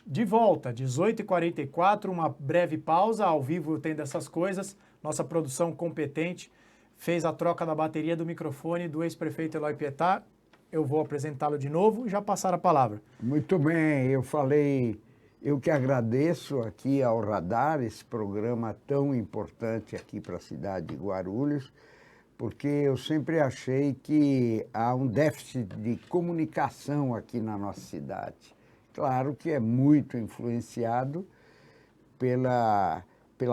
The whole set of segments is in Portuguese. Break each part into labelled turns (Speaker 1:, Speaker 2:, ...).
Speaker 1: De volta, 18h44, uma breve pausa, ao vivo tem dessas coisas. Nossa produção competente fez a troca da bateria do microfone do ex-prefeito Eloy Pietá. Eu vou apresentá-lo de novo e já passar a palavra.
Speaker 2: Muito bem, eu que agradeço aqui ao Radar, esse programa tão importante aqui para a cidade de Guarulhos, porque eu sempre achei que há um déficit de comunicação aqui na nossa cidade. Claro que é muito influenciado pela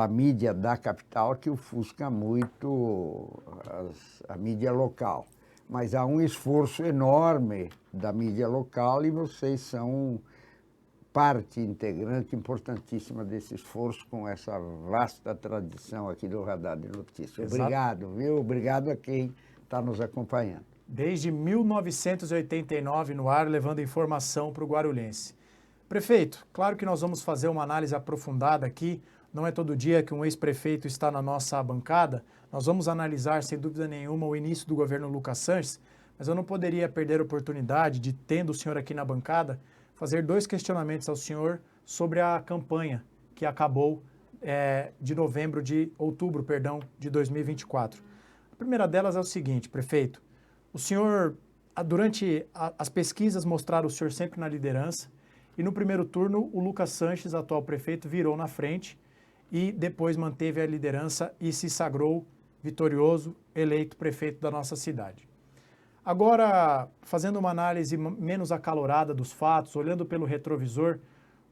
Speaker 2: mídia da capital, que ofusca muito a mídia local. Mas há um esforço enorme da mídia local e vocês são parte integrante importantíssima desse esforço com essa vasta tradição aqui do Radar de Notícias.
Speaker 1: Exato.
Speaker 2: Obrigado, viu? Obrigado a quem está nos acompanhando.
Speaker 1: Desde 1989 no ar, levando informação para o guarulhense. Prefeito, claro que nós vamos fazer uma análise aprofundada aqui, não é todo dia que um ex-prefeito está na nossa bancada, nós vamos analisar, sem dúvida nenhuma, o início do governo Lucas Sanches, mas eu não poderia perder a oportunidade de, tendo o senhor aqui na bancada, fazer dois questionamentos ao senhor sobre a campanha que acabou de outubro, de 2024. A primeira delas é o seguinte, prefeito, o senhor, durante as pesquisas mostraram o senhor sempre na liderança e no primeiro turno o Lucas Sanches, atual prefeito, virou na frente e depois manteve a liderança e se sagrou vitorioso, eleito prefeito da nossa cidade. Agora, fazendo uma análise menos acalorada dos fatos, olhando pelo retrovisor,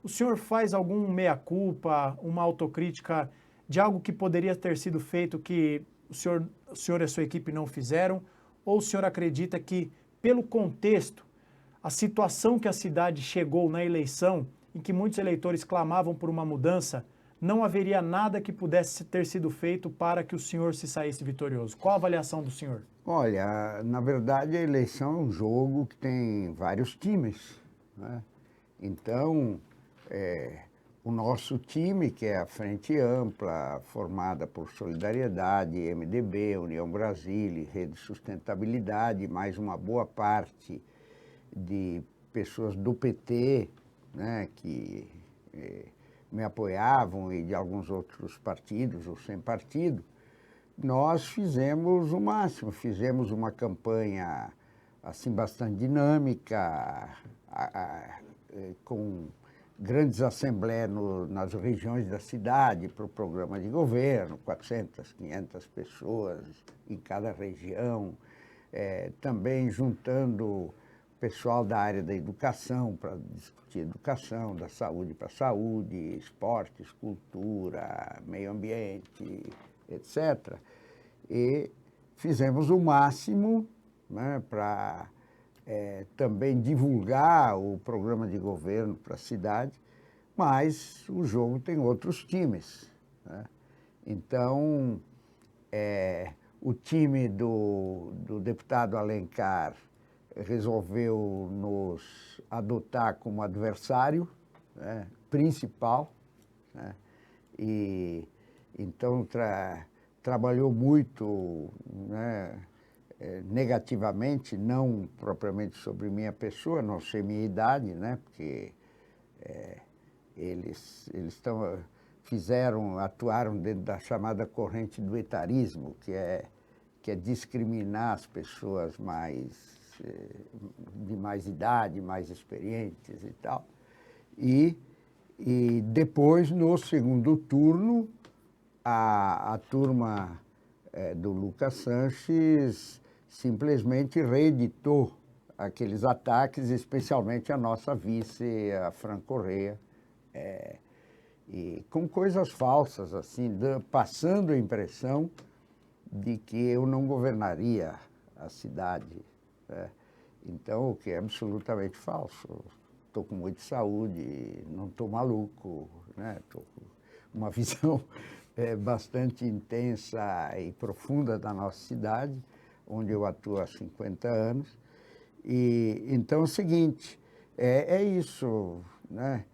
Speaker 1: o senhor faz algum meia-culpa, uma autocrítica de algo que poderia ter sido feito que o senhor e a sua equipe não fizeram? Ou o senhor acredita que, pelo contexto, a situação que a cidade chegou na eleição, em que muitos eleitores clamavam por uma mudança, não haveria nada que pudesse ter sido feito para que o senhor se saísse vitorioso? Qual a avaliação do senhor?
Speaker 2: Olha, na verdade a eleição é um jogo que tem vários times, né? Então, o nosso time, que é a Frente Ampla, formada por Solidariedade, MDB, União Brasil e Rede Sustentabilidade, mais uma boa parte de pessoas do PT, né, que me apoiavam e de alguns outros partidos ou sem partido, nós fizemos o máximo, fizemos uma campanha assim bastante dinâmica, com grandes assembleias nas regiões da cidade para o programa de governo, 400, 500 pessoas em cada região, também juntando pessoal da área da educação para discutir educação, da saúde para saúde, esportes, cultura, meio ambiente, etc. E fizemos o máximo, né, para também divulgar o programa de governo para a cidade, mas o jogo tem outros times, né? Então, o time do deputado Alencar resolveu nos adotar como adversário, né, principal, né? E então trabalhou muito, né, negativamente, não propriamente sobre minha pessoa, não sei minha idade, né, porque eles atuaram dentro da chamada corrente do etarismo, que é discriminar as pessoas de mais idade, mais experientes e tal. E depois, no segundo turno, a turma do Lucas Sanches simplesmente reeditou aqueles ataques, especialmente a nossa vice, a Fran Correia, e com coisas falsas, assim, passando a impressão de que eu não governaria a cidade, né? Então, o que é absolutamente falso. Estou com muita saúde, não estou maluco, né? Estou com uma visão bastante intensa e profunda da nossa cidade, onde eu atuo há 50 anos. E então é o seguinte, é isso, né?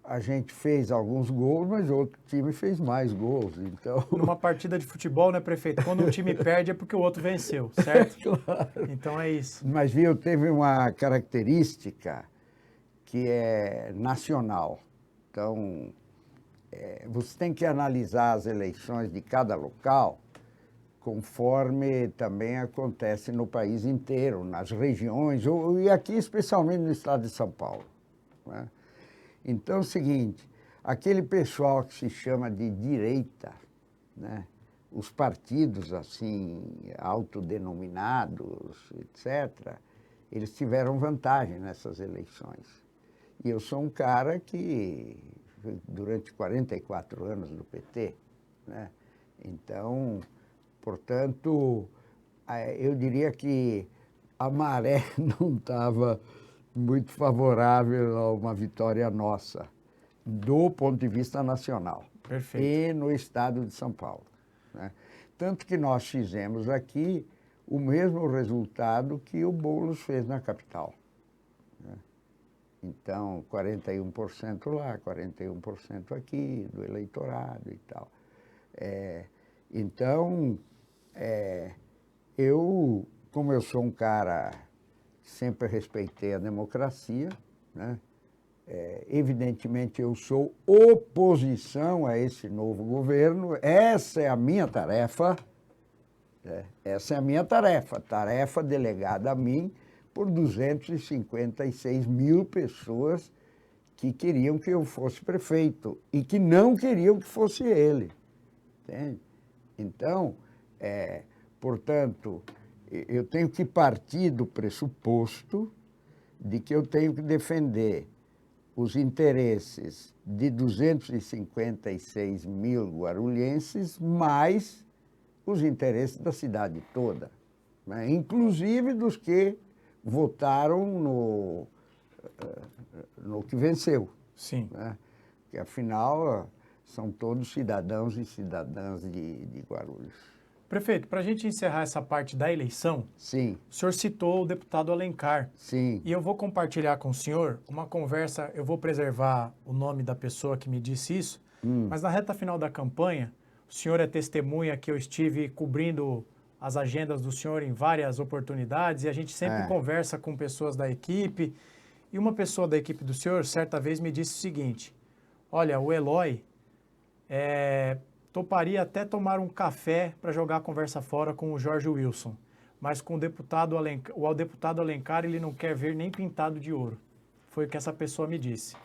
Speaker 2: A gente fez alguns gols, mas o outro time fez mais gols, então...
Speaker 1: Numa partida de futebol, né, prefeito? Quando um time perde é porque o outro venceu, certo?
Speaker 2: Claro.
Speaker 1: Então é isso.
Speaker 2: Mas, viu, teve uma característica que é nacional. Então, você tem que analisar as eleições de cada local conforme também acontece no país inteiro, nas regiões, e aqui especialmente no estado de São Paulo, né? Então é o seguinte, aquele pessoal que se chama de direita, né? Os partidos assim, autodenominados, etc., eles tiveram vantagem nessas eleições. E eu sou um cara que, durante 44 anos no PT, né? Então, portanto, eu diria que a maré não estava muito favorável a uma vitória nossa, do ponto de vista nacional.
Speaker 1: Perfeito.
Speaker 2: E no estado de São Paulo, né? Tanto que nós fizemos aqui o mesmo resultado que o Boulos fez na capital, né? Então, 41% lá, 41% aqui, do eleitorado e tal. Então, como eu sou um cara que sempre respeitei a democracia, né? Evidentemente, eu sou oposição a esse novo governo. Essa é a minha tarefa, né? Essa é a minha tarefa delegada a mim por 256 mil pessoas que queriam que eu fosse prefeito e que não queriam que fosse ele, entende? Então, portanto, eu tenho que partir do pressuposto de que eu tenho que defender os interesses de 256 mil guarulhenses, mais os interesses da cidade toda, né? Inclusive dos que votaram no que venceu.
Speaker 1: Sim.
Speaker 2: Né? Porque, afinal, são todos cidadãos e cidadãs de Guarulhos.
Speaker 1: Prefeito, para a gente encerrar essa parte da eleição,
Speaker 2: Sim.
Speaker 1: o senhor citou o deputado Alencar.
Speaker 2: Sim.
Speaker 1: E eu vou compartilhar com o senhor uma conversa, eu vou preservar o nome da pessoa que me disse isso, mas na reta final da campanha, o senhor é testemunha que eu estive cobrindo as agendas do senhor em várias oportunidades e a gente sempre conversa com pessoas da equipe. E uma pessoa da equipe do senhor, certa vez, me disse o seguinte: olha, o Eloy toparia até tomar um café para jogar a conversa fora com o Jorge Wilson, mas com o deputado Alencar ele não quer ver nem pintado de ouro. Foi o que essa pessoa me disse.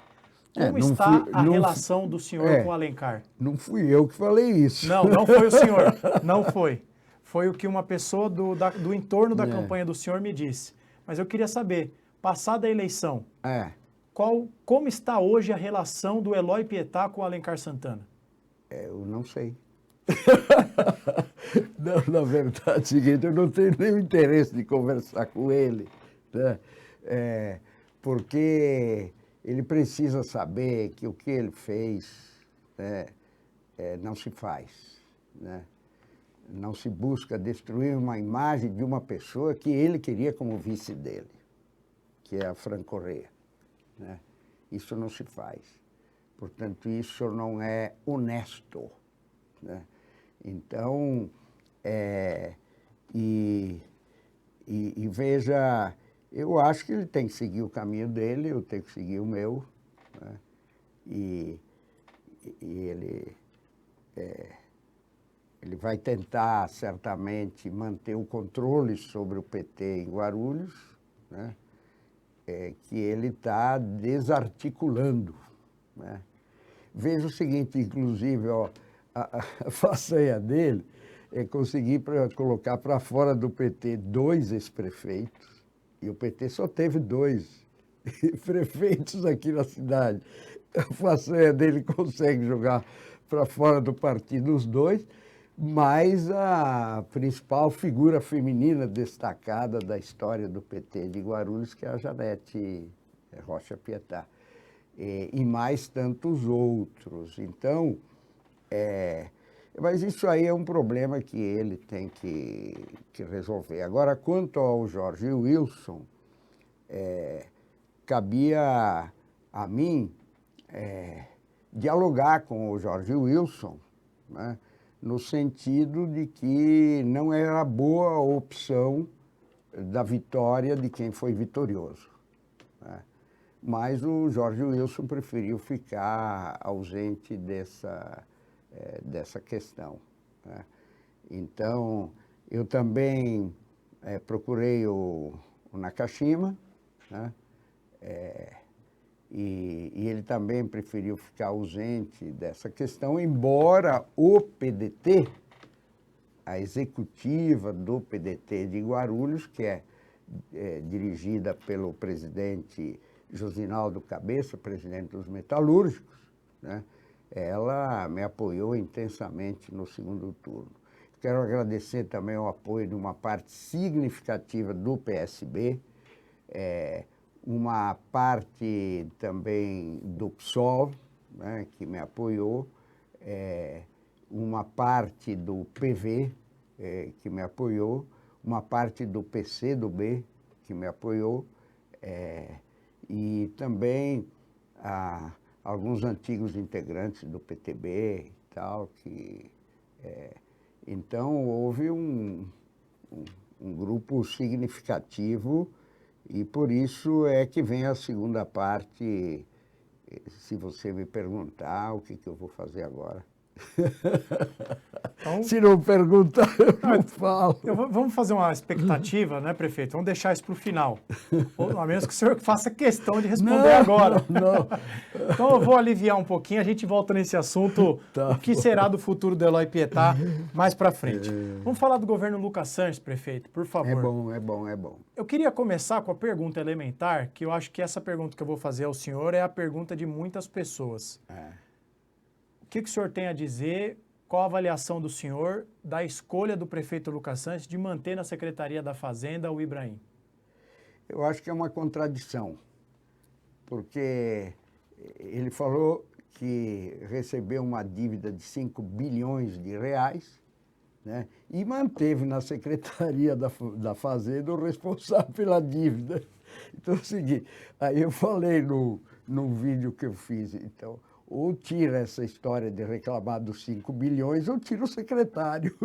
Speaker 1: Como está a relação do senhor com o Alencar?
Speaker 2: Não fui eu que falei isso.
Speaker 1: Não, não foi o senhor. Não foi. Foi o que uma pessoa do entorno da campanha do senhor me disse. Mas eu queria saber, passada a eleição, como está hoje a relação do Eloy Pietá com o Alencar Santana?
Speaker 2: Eu não sei. Não, na verdade, é o seguinte, eu não tenho nenhum interesse de conversar com ele, né? Porque ele precisa saber que o que ele fez, né, não se faz, né? Não se busca destruir uma imagem de uma pessoa que ele queria como vice dele, que é a Fran Correia, né? Isso não se faz. Portanto, isso não é honesto, né? Então, veja, eu acho que ele tem que seguir o caminho dele, eu tenho que seguir o meu, né? E ele vai tentar, certamente, manter o controle sobre o PT em Guarulhos, né? Que ele está desarticulando, né? Veja o seguinte, inclusive, ó, a façanha dele é conseguir colocar para fora do PT 2 ex-prefeitos, e o PT só teve 2 prefeitos aqui na cidade. A façanha dele consegue jogar para fora do partido os 2, mas a principal figura feminina destacada da história do PT de Guarulhos, que é a Janete Rocha Pietá, e mais tantos outros. Então, mas isso aí é um problema que ele tem que resolver. Agora, quanto ao Jorge Wilson, cabia a mim dialogar com o Jorge Wilson, né, no sentido de que não era boa a opção da vitória de quem foi vitorioso, né? mas o Jorge Wilson preferiu ficar ausente dessa questão, né? Então, eu também procurei o Nakashima, né? E ele também preferiu ficar ausente dessa questão, embora o PDT, a executiva do PDT de Guarulhos, que é dirigida pelo presidente Josinaldo Cabeça, presidente dos metalúrgicos, né? Ela me apoiou intensamente no segundo turno. Quero agradecer também o apoio de uma parte significativa do PSB, uma parte também do PSOL, né, que me apoiou, uma parte do PV, que me apoiou, uma parte do PCdoB, que me apoiou, e também alguns antigos integrantes do PTB e tal, então houve um grupo significativo e por isso é que vem a segunda parte, se você me perguntar o que eu vou fazer agora.
Speaker 1: Então,
Speaker 2: se não perguntar, eu não falo.
Speaker 1: Vamos fazer uma expectativa, né, prefeito? Vamos deixar isso para o final. Ou, a menos que o senhor faça questão de responder agora.
Speaker 2: Não.
Speaker 1: Então eu vou aliviar um pouquinho, a gente volta nesse assunto, o que será do futuro do Eloy Pietá mais para frente. Vamos falar do governo Lucas Sanches, prefeito, por favor.
Speaker 2: É bom.
Speaker 1: Eu queria começar com a pergunta elementar, que eu acho que essa pergunta que eu vou fazer ao senhor é a pergunta de muitas pessoas. O que o senhor tem a dizer? Qual a avaliação do senhor da escolha do prefeito Lucas Sanches de manter na Secretaria da Fazenda o Ibrahim?
Speaker 2: Eu acho que é uma contradição, porque ele falou que recebeu uma dívida de 5 bilhões de reais, né, e manteve na Secretaria da Fazenda o responsável pela dívida. Então é o seguinte, aí eu falei no vídeo que eu fiz, então, ou tira essa história de reclamar dos 5 bilhões, ou tira o secretário.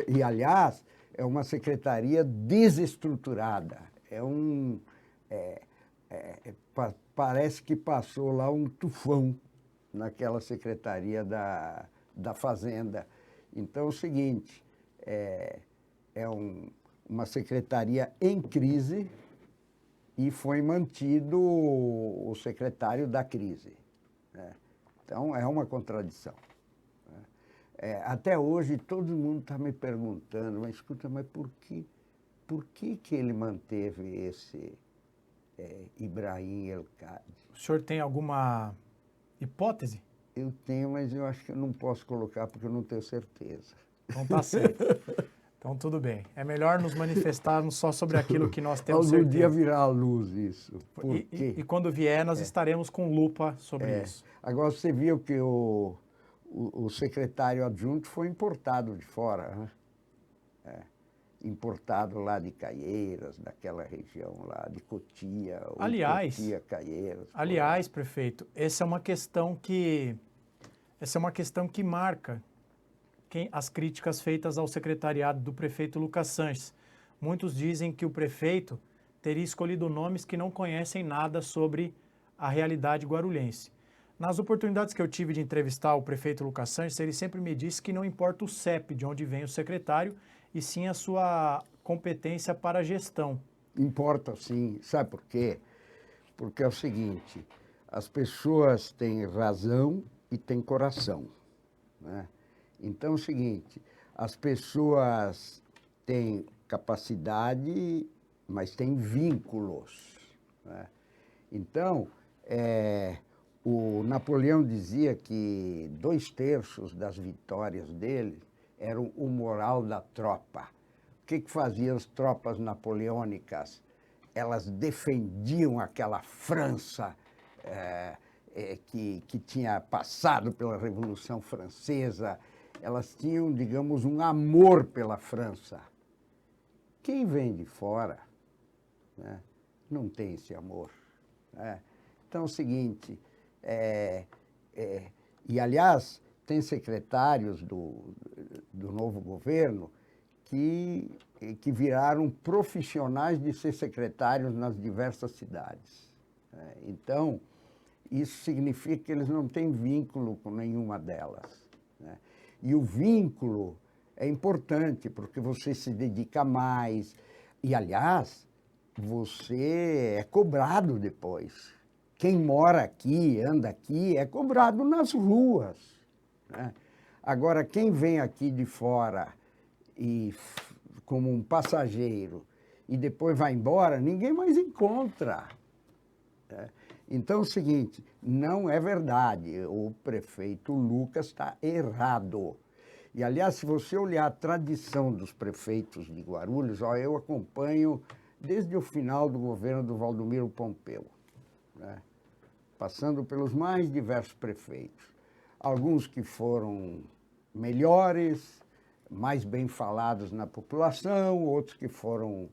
Speaker 2: E aliás, é uma secretaria desestruturada. Parece que passou lá um tufão naquela secretaria da Fazenda. Então é o seguinte, uma secretaria em crise, e foi mantido o secretário da crise, né? Então, é uma contradição, né? Até hoje, todo mundo está me perguntando, mas escuta, mas por que ele manteve esse Ibrahim El-Kadi?
Speaker 1: O senhor tem alguma hipótese?
Speaker 2: Eu tenho, mas eu acho que eu não posso colocar porque eu não tenho certeza.
Speaker 1: Então tá certo. Então, tudo bem. É melhor nos manifestarmos só sobre aquilo que nós temos certeza.
Speaker 2: Algum dia virá à luz isso. Por quê?
Speaker 1: E quando vier, nós estaremos com lupa sobre isso.
Speaker 2: Agora, você viu que o secretário adjunto foi importado de fora, né? Importado lá de Caieiras, daquela região lá, de Cotia.
Speaker 1: Aliás,
Speaker 2: Caieiras.
Speaker 1: Prefeito, essa é uma questão que marca as críticas feitas ao secretariado do prefeito Lucas Sanches. Muitos dizem que o prefeito teria escolhido nomes que não conhecem nada sobre a realidade guarulhense. Nas oportunidades que eu tive de entrevistar o prefeito Lucas Sanches, ele sempre me disse que não importa o CEP de onde vem o secretário, e sim a sua competência para a gestão.
Speaker 2: Importa sim. Sabe por quê? Porque é o seguinte, as pessoas têm razão e têm coração, né? Então é o seguinte, as pessoas têm capacidade, mas têm vínculos, né? Então, o Napoleão dizia que 2/3 das vitórias dele eram o moral da tropa. O que faziam as tropas napoleônicas? Elas defendiam aquela França que tinha passado pela Revolução Francesa. Elas tinham, digamos, um amor pela França. Quem vem de fora, né, não tem esse amor, né? Então é o seguinte, e aliás, tem secretários do novo governo que viraram profissionais de ser secretários nas diversas cidades. Então, isso significa que eles não têm vínculo com nenhuma delas, né? E o vínculo é importante, porque você se dedica mais. E, aliás, você é cobrado depois. Quem mora aqui, anda aqui, é cobrado nas ruas, né? Agora, quem vem aqui de fora como um passageiro e depois vai embora, ninguém mais encontra, né? Então é o seguinte, não é verdade, o prefeito Lucas está errado. E, aliás, se você olhar a tradição dos prefeitos de Guarulhos, eu acompanho desde o final do governo do Valdomiro Pompeu, né? Passando pelos mais diversos prefeitos. Alguns que foram melhores, mais bem falados na população, outros que foram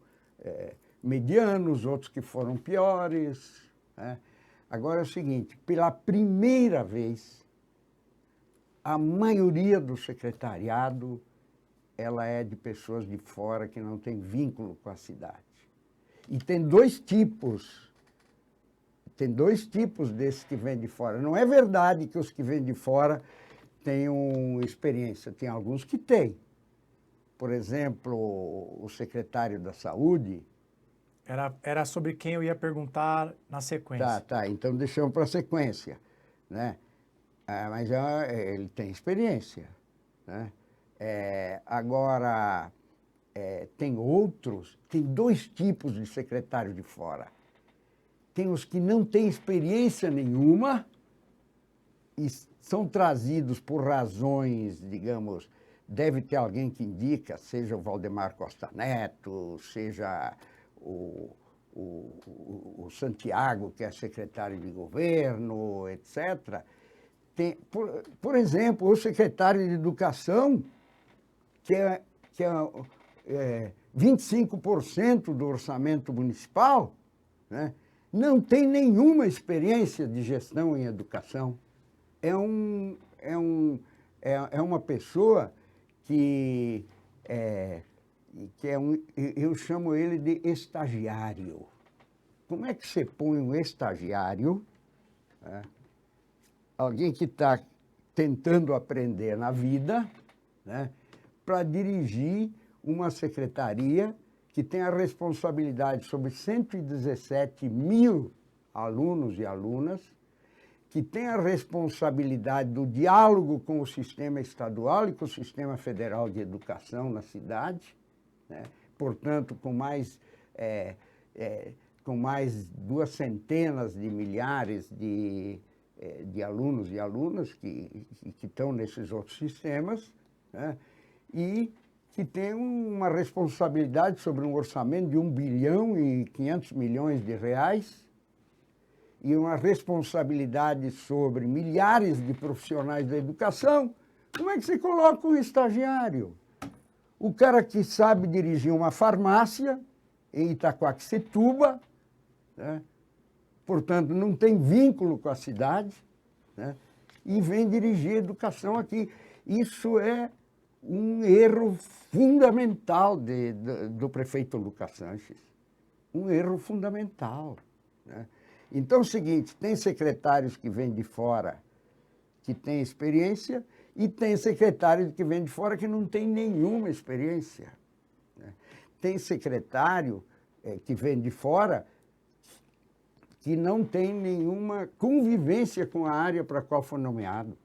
Speaker 2: medianos, outros que foram piores, né? Agora é o seguinte, pela primeira vez, a maioria do secretariado ela é de pessoas de fora que não têm vínculo com a cidade. E tem dois tipos desses que vêm de fora. Não é verdade que os que vêm de fora tenham experiência, tem alguns que têm. Por exemplo, o secretário da Saúde...
Speaker 1: Era sobre quem eu ia perguntar na sequência.
Speaker 2: Tá, então deixamos para a sequência, né? Mas ele tem experiência, né? Agora, tem dois tipos de secretários de fora. Tem os que não têm experiência nenhuma e são trazidos por razões, digamos, deve ter alguém que indica, seja o Valdemar Costa Neto, seja o Santiago, que é secretário de governo, etc. Tem, por exemplo, o secretário de Educação, que é 25% do orçamento municipal, né? Não tem nenhuma experiência de gestão em educação. É uma pessoa que eu chamo ele de estagiário. Como é que você põe um estagiário, né? Alguém que está tentando aprender na vida, né, para dirigir uma secretaria que tem a responsabilidade sobre 117 mil alunos e alunas, que tem a responsabilidade do diálogo com o sistema estadual e com o sistema federal de educação na cidade, né? Portanto, com mais 200 de milhares de alunos e alunas que estão nesses outros sistemas, né? E que tem uma responsabilidade sobre um orçamento de 1 bilhão e 500 milhões de reais e uma responsabilidade sobre milhares de profissionais da educação. Como é que você coloca um estagiário? O cara que sabe dirigir uma farmácia em Itaquaquecetuba, né? Portanto, não tem vínculo com a cidade, né? E vem dirigir educação aqui. Isso é um erro fundamental do prefeito Lucas Sanches. Um erro fundamental, né? Então é o seguinte, tem secretários que vêm de fora que têm experiência e tem secretários que vêm de fora que não têm nenhuma experiência, né? Tem secretário que vem de fora que não tem nenhuma convivência com a área para a qual foi nomeado.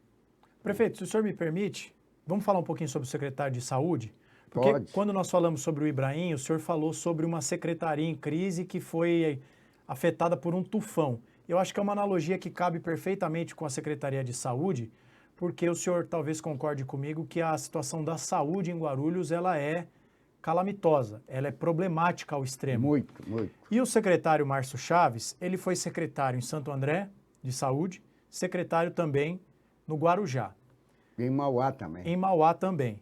Speaker 1: Prefeito, se o senhor me permite, vamos falar um pouquinho sobre o secretário de Saúde? Porque
Speaker 2: Pode.
Speaker 1: Quando nós falamos sobre o Ibrahim, o senhor falou sobre uma secretaria em crise que foi afetada por um tufão. Eu acho que é uma analogia que cabe perfeitamente com a Secretaria de Saúde, porque o senhor talvez concorde comigo que a situação da saúde em Guarulhos ela é calamitosa, ela é problemática ao extremo.
Speaker 2: Muito, muito.
Speaker 1: E o secretário Márcio Chaves, ele foi secretário em Santo André, de Saúde, secretário também no Guarujá.
Speaker 2: E em Mauá também.
Speaker 1: Em Mauá também.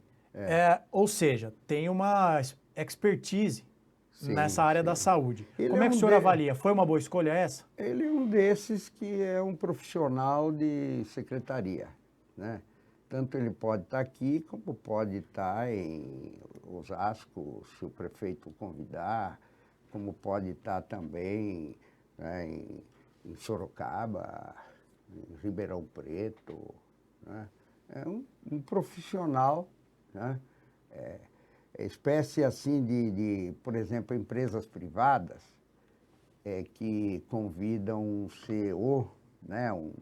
Speaker 1: Ou seja, tem uma expertise nessa área da saúde. Como é que o senhor avalia? Foi uma boa escolha essa?
Speaker 2: Ele é um desses que é um profissional de secretaria, né? Tanto ele pode estar aqui, como pode estar em Osasco, se o prefeito convidar, como pode estar também, né, em Sorocaba, em Ribeirão Preto, né? É um profissional, né? Espécie assim por exemplo, empresas privadas que convidam um CEO, né, um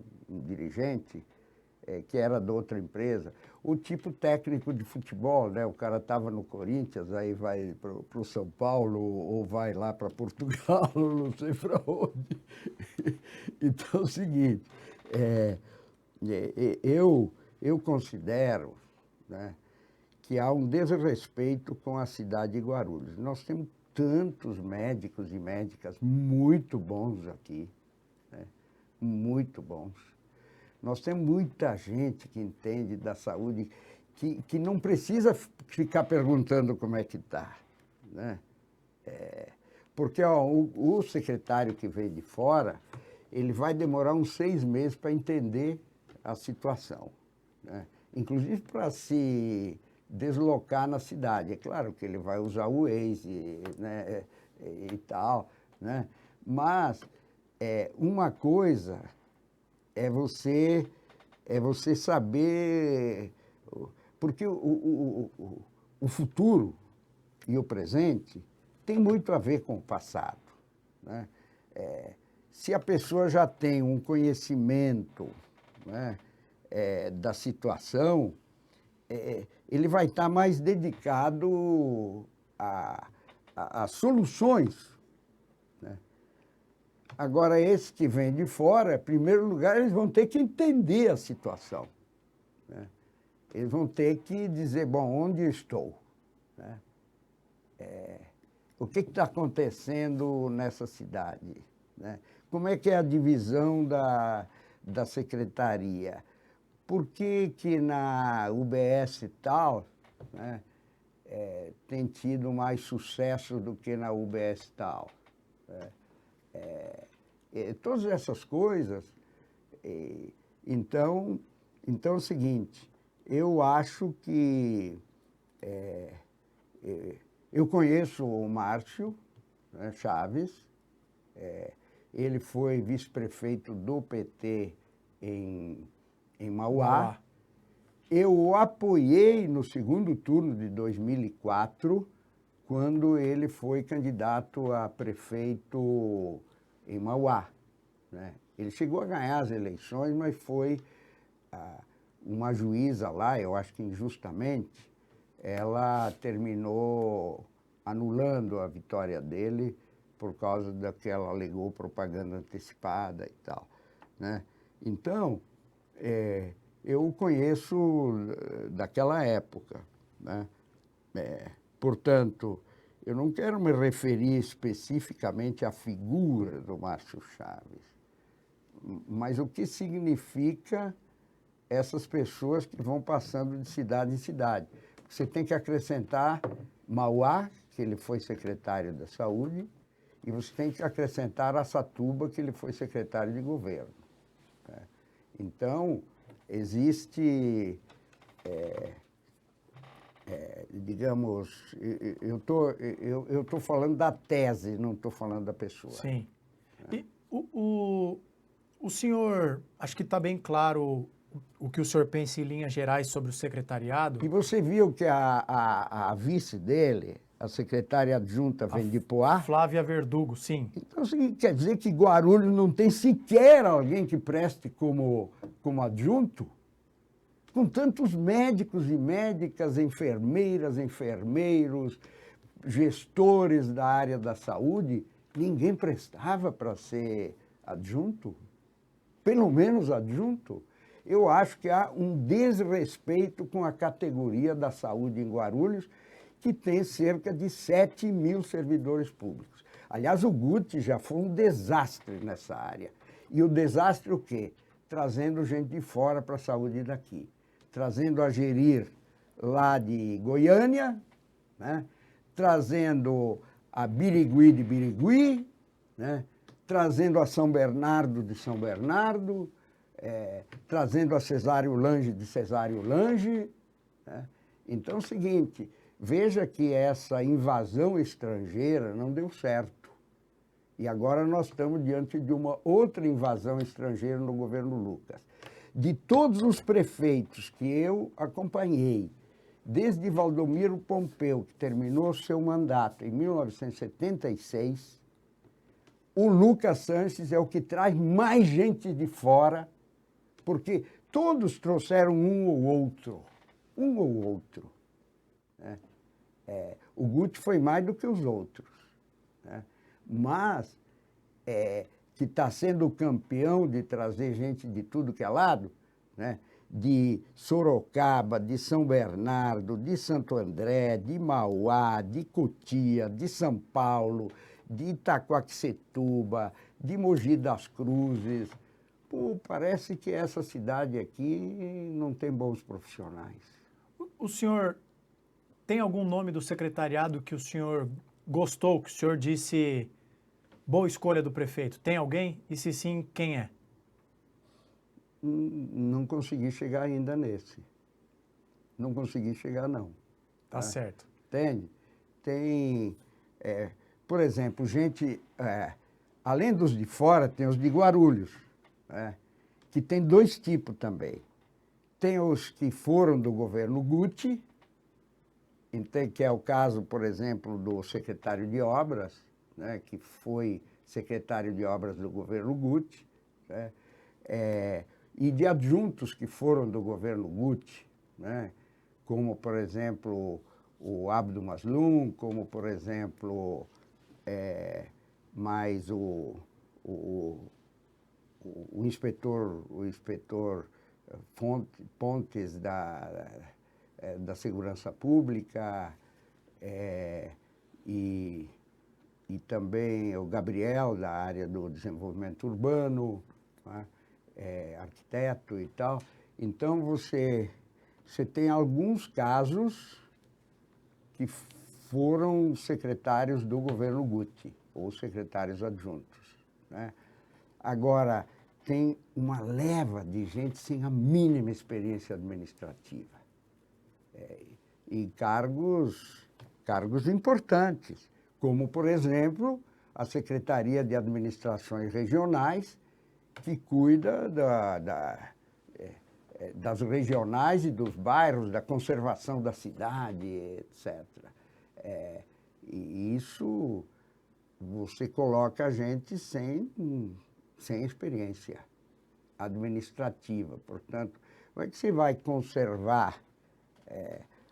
Speaker 2: dirigente, que era de outra empresa, o tipo técnico de futebol, né? O cara estava no Corinthians, aí vai para o São Paulo ou vai lá para Portugal, não sei para onde. Então é o seguinte, eu considero, né, que há um desrespeito com a cidade de Guarulhos. Nós temos tantos médicos e médicas muito bons aqui, né? Muito bons. Nós temos muita gente que entende da saúde, que não precisa ficar perguntando como é que está, né? Porque ó, o secretário que vem de fora, ele vai demorar uns 6 meses para entender a situação, né? Inclusive para se deslocar na cidade. É claro que ele vai usar o Waze, né, e tal, né? Mas uma coisa é você saber, porque o futuro e o presente tem muito a ver com o passado, né? Se a pessoa já tem um conhecimento, né, da situação, ele vai estar mais dedicado a soluções, né? Agora, esses que vêm de fora, em primeiro lugar, eles vão ter que entender a situação, né? Eles vão ter que dizer, bom, onde eu estou, né? O que está acontecendo nessa cidade, né? Como é que é a divisão da secretaria? Por que na UBS tal, né, tem tido mais sucesso do que na UBS tal? Todas essas coisas. Então é o seguinte, eu acho que eu conheço o Márcio, né, Chaves, ele foi vice-prefeito do PT em Mauá. Eu o apoiei no segundo turno de 2004, quando ele foi candidato a prefeito em Mauá, né? Ele chegou a ganhar as eleições, mas foi uma juíza lá, eu acho que injustamente, ela terminou anulando a vitória dele por causa da que ela alegou propaganda antecipada e tal, né? Então, eu o conheço daquela época, né? Portanto, eu não quero me referir especificamente à figura do Márcio Chaves, mas o que significa essas pessoas que vão passando de cidade em cidade. Você tem que acrescentar Mauá, que ele foi secretário da Saúde, e você tem que acrescentar Araçatuba, que ele foi secretário de governo, né? Então, existe, digamos, eu tô falando da tese, não estou falando da pessoa.
Speaker 1: Sim. E o senhor, acho que está bem claro o que o senhor pensa em linhas gerais sobre o secretariado.
Speaker 2: E você viu que a vice dele, a secretária adjunta, vem de Poá?
Speaker 1: Flávia Verdugo, sim.
Speaker 2: Então, isso quer dizer que Guarulhos não tem sequer alguém que preste como adjunto? Com tantos médicos e médicas, enfermeiras, enfermeiros, gestores da área da saúde, ninguém prestava para ser adjunto? Pelo menos adjunto? Eu acho que há um desrespeito com a categoria da saúde em Guarulhos, que tem cerca de 7 mil servidores públicos. Aliás, o Guti já foi um desastre nessa área. E o desastre o quê? Trazendo gente de fora para a saúde daqui. Trazendo a gerir lá de Goiânia, né? Trazendo a Birigui de Birigui, né? Trazendo a São Bernardo de São Bernardo, trazendo a Cesário Lange de Cesário Lange, né? Então é o seguinte, veja que essa invasão estrangeira não deu certo. E agora nós estamos diante de uma outra invasão estrangeira no governo Lucas. De todos os prefeitos que eu acompanhei, desde Valdomiro Pompeu, que terminou seu mandato em 1976, o Lucas Sanches é o que traz mais gente de fora, porque todos trouxeram um ou outro. Né? O Guti foi mais do que os outros, né? Mas que está sendo o campeão de trazer gente de tudo que é lado, né? De Sorocaba, de São Bernardo, de Santo André, de Mauá, de Cotia, de São Paulo, de Itaquaquecetuba, de Mogi das Cruzes. Pô, parece que essa cidade aqui não tem bons profissionais.
Speaker 1: O senhor tem algum nome do secretariado que o senhor gostou, que o senhor disse boa escolha do prefeito? Tem alguém? E se sim, quem é?
Speaker 2: Não consegui chegar ainda nesse. Não consegui chegar, não.
Speaker 1: Tá certo.
Speaker 2: Entende? Tem, por exemplo, gente, além dos de fora, tem os de Guarulhos, né? Que tem dois tipos também. Tem os que foram do governo Guti, que é o caso, por exemplo, do secretário de Obras, né? Que foi secretário de Obras do governo Guti, né? E de adjuntos que foram do governo Guti, né? Como, por exemplo, o Abdo Maslum, como, por exemplo, mais o inspetor Pontes da Segurança Pública, e também o Gabriel, da área do desenvolvimento urbano, né? Arquiteto e tal. Então, você tem alguns casos que foram secretários do governo Guti, ou secretários adjuntos, né? Agora, tem uma leva de gente sem a mínima experiência administrativa. E cargos importantes, como, por exemplo, a Secretaria de Administrações Regionais, que cuida das regionais e dos bairros, da conservação da cidade, etc. E isso você coloca a gente sem experiência administrativa. Portanto, como é que você vai conservar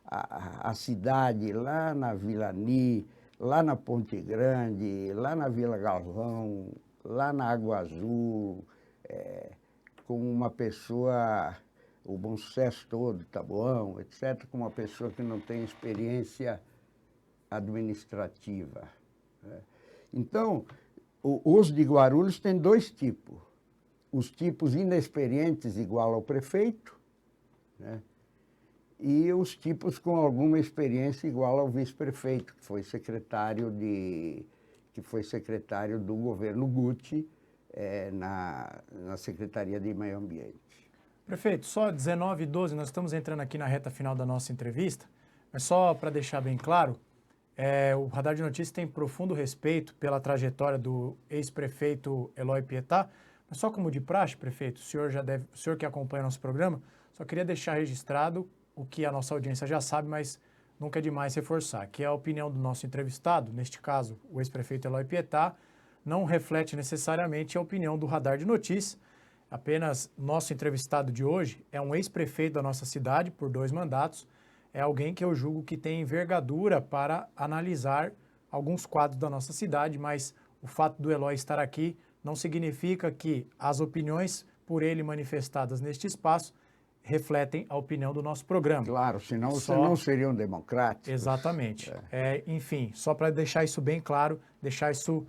Speaker 2: a cidade lá na Vila Ni, lá na Ponte Grande, lá na Vila Galvão, lá na Água Azul, com uma pessoa, o Bom Sucesso todo, Taboão, etc., com uma pessoa que não tem experiência administrativa, né? Então, os de Guarulhos têm dois tipos. Os tipos inexperientes, igual ao prefeito, né? E os tipos com alguma experiência, igual ao vice-prefeito, que foi secretário do governo Guti, na Secretaria de Meio Ambiente.
Speaker 1: Prefeito, só 19h12, nós estamos entrando aqui na reta final da nossa entrevista, mas só para deixar bem claro, o Radar de Notícias tem profundo respeito pela trajetória do ex-prefeito Eloy Pietá, mas só como de praxe, prefeito, o senhor que acompanha nosso programa, só queria deixar registrado o que a nossa audiência já sabe, mas nunca é demais reforçar, que é a opinião do nosso entrevistado, neste caso, o ex-prefeito Eloy Pietá, não reflete necessariamente a opinião do Radar de Notícias. Apenas nosso entrevistado de hoje é um ex-prefeito da nossa cidade por 2 mandatos, é alguém que eu julgo que tem envergadura para analisar alguns quadros da nossa cidade, mas o fato do Eloy estar aqui não significa que as opiniões por ele manifestadas neste espaço refletem a opinião do nosso programa.
Speaker 2: Claro, senão você não seriam democráticos.
Speaker 1: Exatamente. Enfim, só para deixar isso bem claro, deixar isso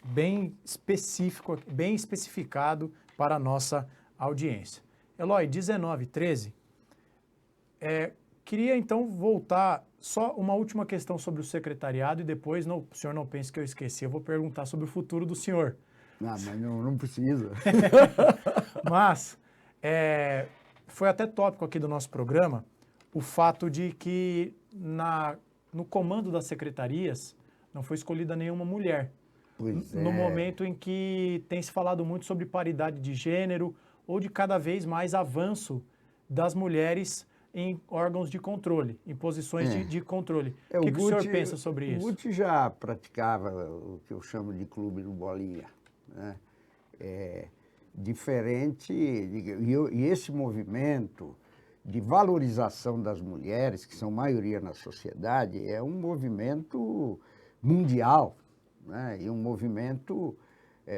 Speaker 1: bem específico, bem especificado para a nossa audiência. Eloy, 19h13, queria então voltar, só uma última questão sobre o secretariado e depois, o senhor não pense que eu esqueci, eu vou perguntar sobre o futuro do senhor.
Speaker 2: mas não precisa.
Speaker 1: Mas foi até tópico aqui do nosso programa o fato de que no comando das secretarias não foi escolhida nenhuma mulher.
Speaker 2: Pois
Speaker 1: No
Speaker 2: é.
Speaker 1: momento em que tem se falado muito sobre paridade de gênero ou de cada vez mais avanço das mulheres em órgãos de controle, em posições de controle. O que o senhor pensa sobre isso?
Speaker 2: O Guti já praticava o que eu chamo de clube do bolinha, né? Diferente, e esse movimento de valorização das mulheres, que são maioria na sociedade, é um movimento mundial, né? E um movimento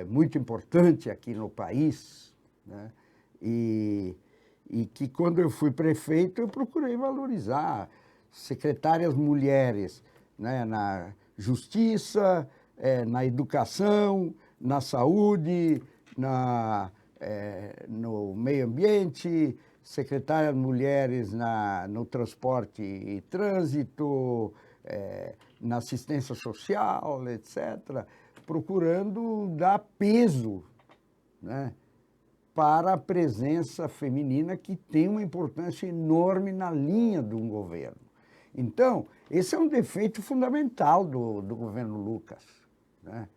Speaker 2: muito importante aqui no país, né? E que quando eu fui prefeito eu procurei valorizar secretárias mulheres, né? Na justiça, na educação, na saúde, no meio ambiente, secretárias mulheres no transporte e trânsito, na assistência social, etc., procurando dar peso, né, para a presença feminina que tem uma importância enorme na linha de um governo. Então, esse é um defeito fundamental do governo Lucas, né?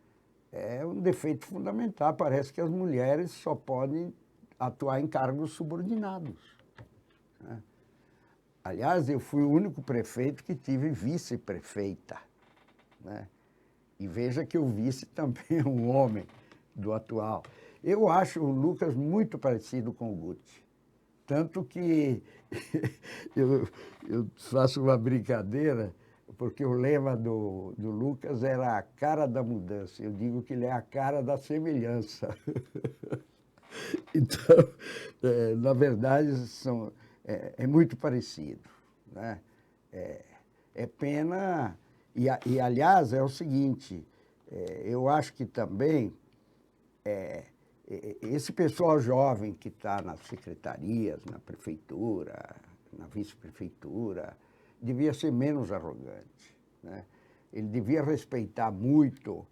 Speaker 2: É um defeito fundamental. Parece que as mulheres só podem atuar em cargos subordinados, né? Aliás, eu fui o único prefeito que tive vice-prefeita, né? E veja que o vice também é um homem do atual. Eu acho o Lucas muito parecido com o Guti. Tanto que eu faço uma brincadeira, porque o lema do Lucas era a cara da mudança. Eu digo que ele é a cara da semelhança. Então, na verdade, é muito parecido, né? É pena... E, aliás, é o seguinte, eu acho que também esse pessoal jovem que está nas secretarias, na prefeitura, na vice-prefeitura, devia ser menos arrogante, né? Ele devia respeitar muito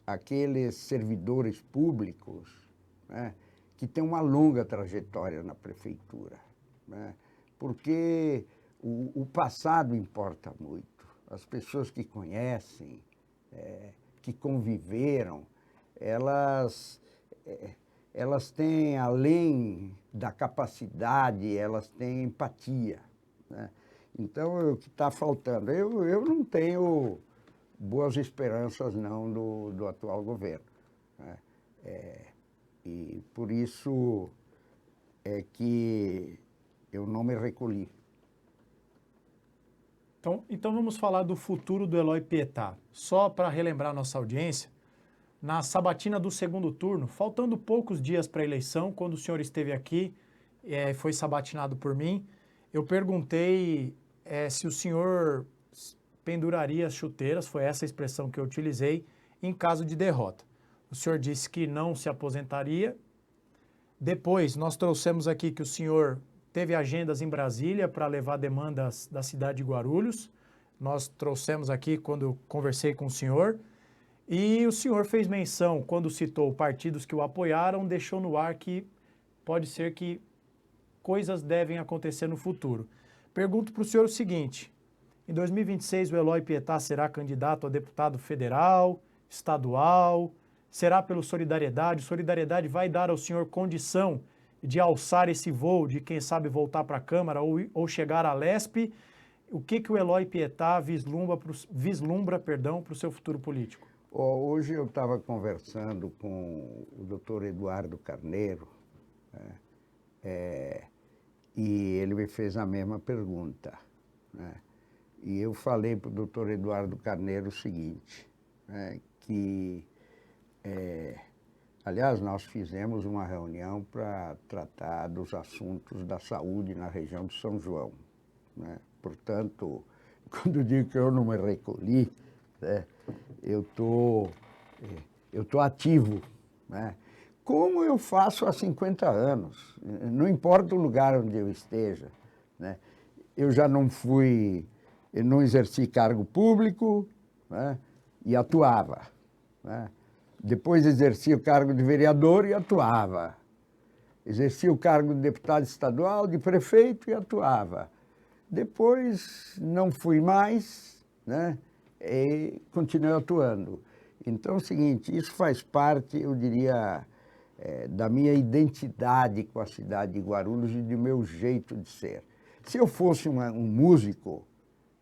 Speaker 2: aqueles servidores públicos, né, que têm uma longa trajetória na prefeitura, né? Porque o passado importa muito. As pessoas que conhecem, que conviveram, elas têm, além da capacidade, elas têm empatia, né? Então, o que está faltando? Eu não tenho boas esperanças, não, do atual governo, né? E por isso é que eu não me recolhi.
Speaker 1: Então vamos falar do futuro do Eloy Pietá. Só para relembrar a nossa audiência, na sabatina do segundo turno, faltando poucos dias para a eleição, quando o senhor esteve aqui, foi sabatinado por mim, eu perguntei se o senhor penduraria as chuteiras, foi essa a expressão que eu utilizei, em caso de derrota. O senhor disse que não se aposentaria. Depois, nós trouxemos aqui que o senhor teve agendas em Brasília para levar demandas da cidade de Guarulhos. Nós trouxemos aqui quando eu conversei com o senhor. E o senhor fez menção, quando citou partidos que o apoiaram, deixou no ar que pode ser que coisas devem acontecer no futuro. Pergunto para o senhor o seguinte: em 2026 o Eloy Pietá será candidato a deputado federal, estadual? Será pelo Solidariedade? Solidariedade vai dar ao senhor condição de alçar esse voo, de quem sabe voltar para a Câmara ou chegar à Lespe? O que o Eloy Pietá vislumbra para o seu futuro político?
Speaker 2: Hoje eu estava conversando com o doutor Eduardo Carneiro, né? E ele me fez a mesma pergunta, né? E eu falei para o doutor Eduardo Carneiro o seguinte, né, que... aliás, nós fizemos uma reunião para tratar dos assuntos da saúde na região de São João, né? Portanto, quando eu digo que eu não me recolhi, né, eu tô ativo, né? Como eu faço há 50 anos, não importa o lugar onde eu esteja, né? Eu já não exerci cargo público, né, e atuava, né? Depois exercia o cargo de vereador e atuava. Exercia o cargo de deputado estadual, de prefeito e atuava. Depois não fui mais, né? E continuei atuando. Então é o seguinte, isso faz parte, eu diria, da minha identidade com a cidade de Guarulhos e do meu jeito de ser. Se eu fosse um músico,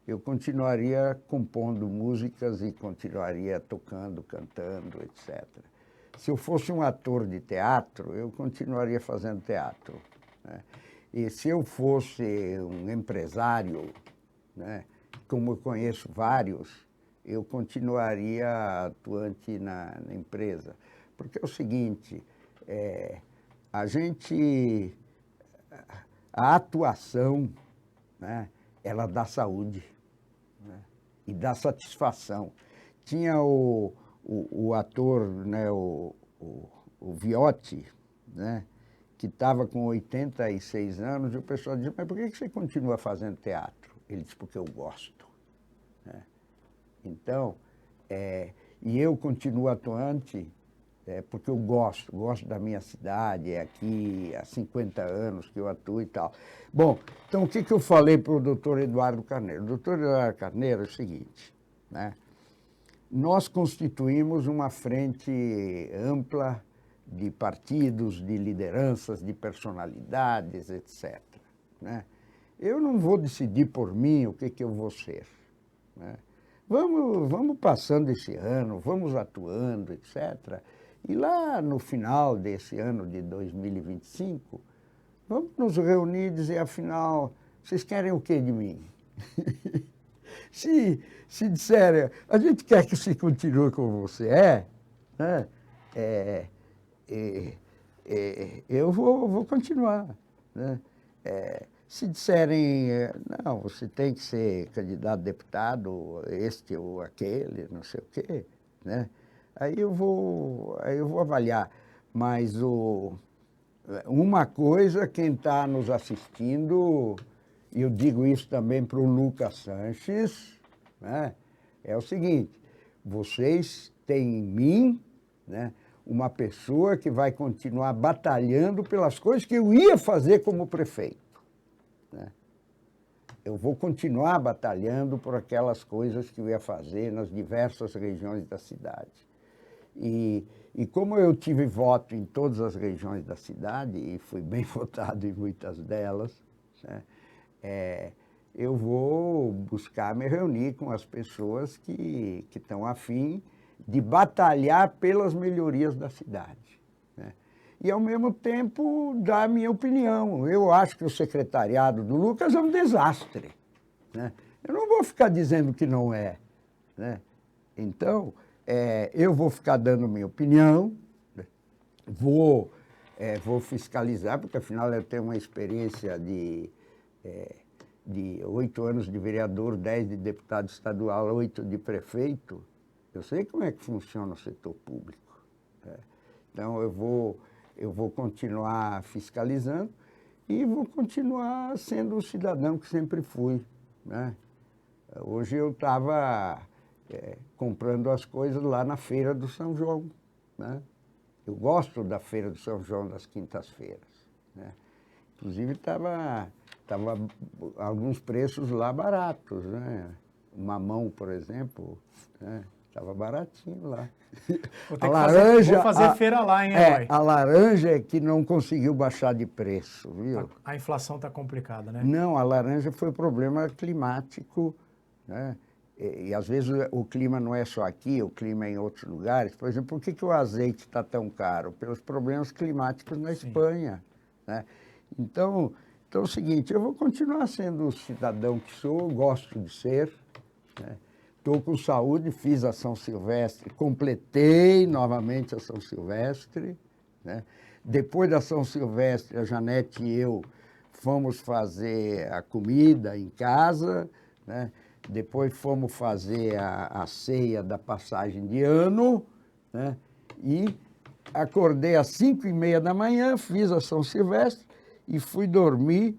Speaker 2: eu continuaria compondo músicas e continuaria tocando, cantando, etc. Se eu fosse um ator de teatro, eu continuaria fazendo teatro, né? E se eu fosse um empresário, né, como eu conheço vários, eu continuaria atuante na empresa. Porque é o seguinte, a atuação, né, ela dá saúde, né, e dá satisfação. Tinha o ator, né, o Viotti, né, que estava com 86 anos, e o pessoal dizia, mas por que você continua fazendo teatro? Ele disse, porque eu gosto, né? Então, e eu continuo atuante porque eu gosto da minha cidade, é aqui há 50 anos que eu atuo e tal. Bom, então o que eu falei para o doutor Eduardo Carneiro? O doutor Eduardo Carneiro é o seguinte, né? Nós constituímos uma frente ampla de partidos, de lideranças, de personalidades, etc., né? Eu não vou decidir por mim o que eu vou ser, né? Vamos passando esse ano, vamos atuando, etc., e lá no final desse ano de 2025, vamos nos reunir e dizer, afinal, vocês querem o que de mim? Se disserem, a gente quer que você continue como você né? Eu vou continuar, né? Se disserem, não, você tem que ser candidato a deputado, este ou aquele, não sei o quê, né? Aí eu vou avaliar. Mas uma coisa, quem está nos assistindo, e eu digo isso também para o Lucas Sanches, né, é o seguinte, vocês têm em mim, né, uma pessoa que vai continuar batalhando pelas coisas que eu ia fazer como prefeito, né? Eu vou continuar batalhando por aquelas coisas que eu ia fazer nas diversas regiões da cidade. E como eu tive voto em todas as regiões da cidade, e fui bem votado em muitas delas, né, eu vou buscar me reunir com as pessoas que estão a fim de batalhar pelas melhorias da cidade, né? E, ao mesmo tempo, dar a minha opinião. Eu acho que o secretariado do Lucas é um desastre, né? Eu não vou ficar dizendo que não é, né? Então, eu vou ficar dando minha opinião, vou fiscalizar, porque, afinal, eu tenho uma experiência de 8 anos de vereador, 10 de deputado estadual, 8 de prefeito. Eu sei como é que funciona o setor público, né? Então, eu vou continuar fiscalizando e vou continuar sendo o cidadão que sempre fui, né? Hoje eu estava comprando as coisas lá na Feira do São João, né? Eu gosto da Feira do São João das quintas-feiras, né? Inclusive estava alguns preços lá baratos, né? O mamão, por exemplo, né, estava baratinho lá.
Speaker 1: Vou fazer feira lá, hein, Eloy?
Speaker 2: A laranja é que não conseguiu baixar de preço, viu?
Speaker 1: A inflação está complicada, né?
Speaker 2: Não, a laranja foi problema climático, né? E às vezes o clima não é só aqui, o clima é em outros lugares. Por exemplo, por que o azeite está tão caro? Pelos problemas climáticos na Espanha, né? Então é o seguinte, eu vou continuar sendo o cidadão que sou, gosto de ser, né? Estou com saúde, fiz a São Silvestre, completei novamente a São Silvestre, né? Depois da São Silvestre, a Janete e eu fomos fazer a comida em casa, né? Depois fomos fazer a ceia da passagem de ano, né? E acordei às 5h30 da manhã, fiz a São Silvestre e fui dormir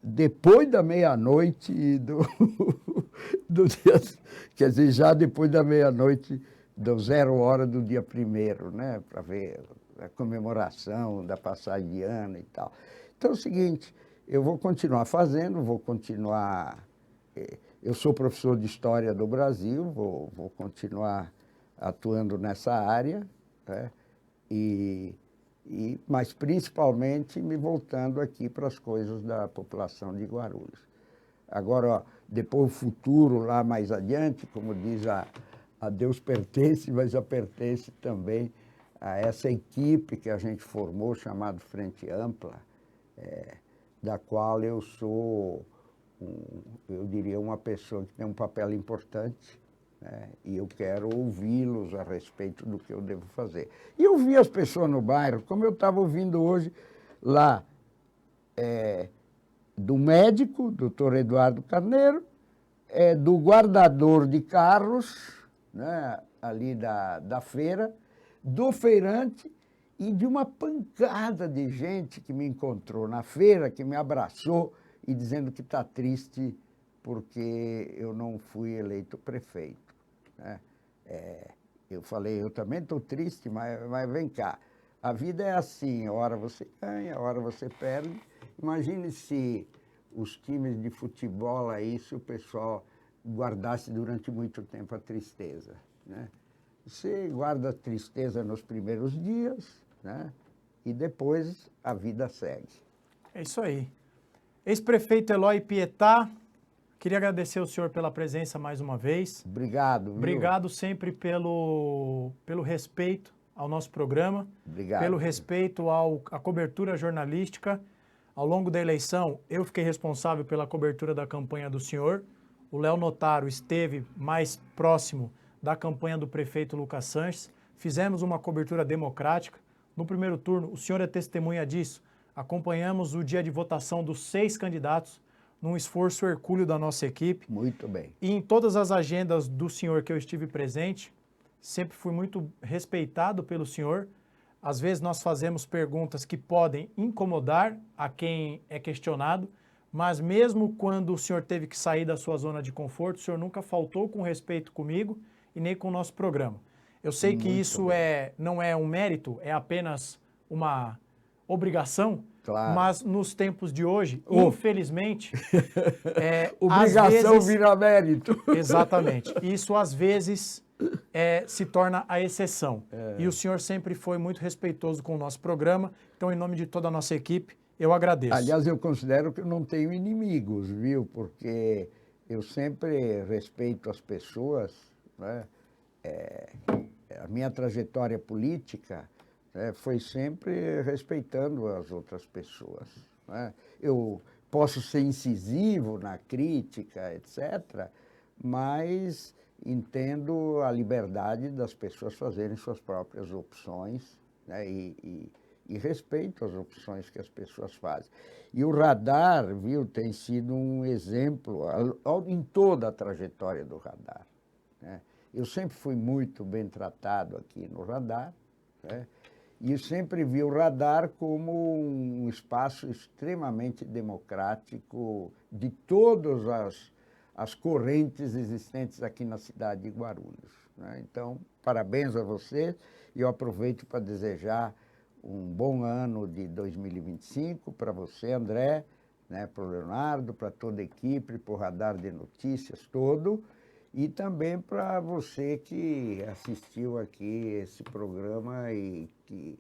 Speaker 2: depois da meia-noite do dia, quer dizer, já depois da meia-noite do 0 hora do dia 1º, né? Para ver a comemoração da passagem de ano e tal. Então é o seguinte, eu vou continuar fazendo, vou continuar... Eu sou professor de História do Brasil, vou continuar atuando nessa área, né? Mas principalmente me voltando aqui para as coisas da população de Guarulhos. Agora, ó, depois o futuro lá mais adiante, como diz a Deus pertence, mas a pertence também a essa equipe que a gente formou, chamada Frente Ampla, da qual eu sou, eu diria, uma pessoa que tem um papel importante, né? E eu quero ouvi-los a respeito do que eu devo fazer. E ouvir as pessoas no bairro, como eu estava ouvindo hoje lá, do médico, doutor Eduardo Carneiro, do guardador de carros, né, ali da feira, do feirante e de uma pancada de gente que me encontrou na feira, que me abraçou e dizendo que está triste porque eu não fui eleito prefeito, né? Eu falei, eu também estou triste, mas vem cá, a vida é assim, a hora você ganha, a hora você perde. Imagine se os times de futebol aí, se o pessoal guardasse durante muito tempo a tristeza, né? Você guarda a tristeza nos primeiros dias, né? E depois a vida segue.
Speaker 1: É isso aí. Ex-prefeito Eloy Pietá, queria agradecer ao senhor pela presença mais uma vez.
Speaker 2: Obrigado, viu?
Speaker 1: Obrigado sempre pelo respeito ao nosso programa.
Speaker 2: Obrigado.
Speaker 1: Pelo respeito à cobertura jornalística. Ao longo da eleição, eu fiquei responsável pela cobertura da campanha do senhor. O Léo Notaro esteve mais próximo da campanha do prefeito Lucas Sanches. Fizemos uma cobertura democrática. No primeiro turno, o senhor é testemunha disso. Acompanhamos o dia de votação dos 6 candidatos, num esforço hercúleo da nossa equipe.
Speaker 2: Muito bem.
Speaker 1: E em todas as agendas do senhor que eu estive presente, sempre fui muito respeitado pelo senhor. Às vezes nós fazemos perguntas que podem incomodar a quem é questionado, mas mesmo quando o senhor teve que sair da sua zona de conforto, o senhor nunca faltou com respeito comigo e nem com o nosso programa. Eu sei que isso não é um mérito, é apenas uma obrigação,
Speaker 2: claro.
Speaker 1: Mas nos tempos de hoje, infelizmente...
Speaker 2: obrigação vira mérito.
Speaker 1: Exatamente. Isso, às vezes, se torna a exceção. E o senhor sempre foi muito respeitoso com o nosso programa. Então, em nome de toda a nossa equipe, eu agradeço.
Speaker 2: Aliás, eu considero que eu não tenho inimigos, viu? Porque eu sempre respeito as pessoas, né? A minha trajetória política foi sempre respeitando as outras pessoas, né? Eu posso ser incisivo na crítica, etc., mas entendo a liberdade das pessoas fazerem suas próprias opções, né? E respeito as opções que as pessoas fazem. E o radar, viu, tem sido um exemplo em toda a trajetória do radar, né? Eu sempre fui muito bem tratado aqui no radar, né? E eu sempre vi o radar como um espaço extremamente democrático de todas as correntes existentes aqui na cidade de Guarulhos, né? Então, parabéns a você e eu aproveito para desejar um bom ano de 2025 para você, André, né, para o Leonardo, para toda a equipe, para o Radar de Notícias todo, e também para você que assistiu aqui esse programa e que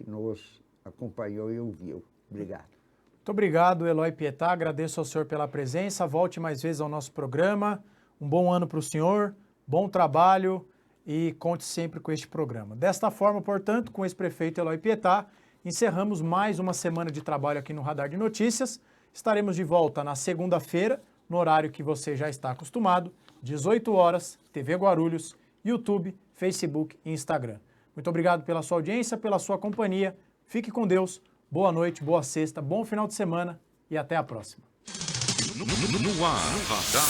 Speaker 2: nos acompanhou e ouviu. Obrigado.
Speaker 1: Muito obrigado, Eloy Pietá. Agradeço ao senhor pela presença. Volte mais vezes ao nosso programa. Um bom ano para o senhor, bom trabalho e conte sempre com este programa. Desta forma, portanto, com o ex-prefeito Eloy Pietá, encerramos mais uma semana de trabalho aqui no Radar de Notícias. Estaremos de volta na segunda-feira, no horário que você já está acostumado, 18 horas, TV Guarulhos, YouTube, Facebook e Instagram. Muito obrigado pela sua audiência, pela sua companhia. Fique com Deus. Boa noite, boa sexta, bom final de semana e até a próxima.
Speaker 3: No ar, Radar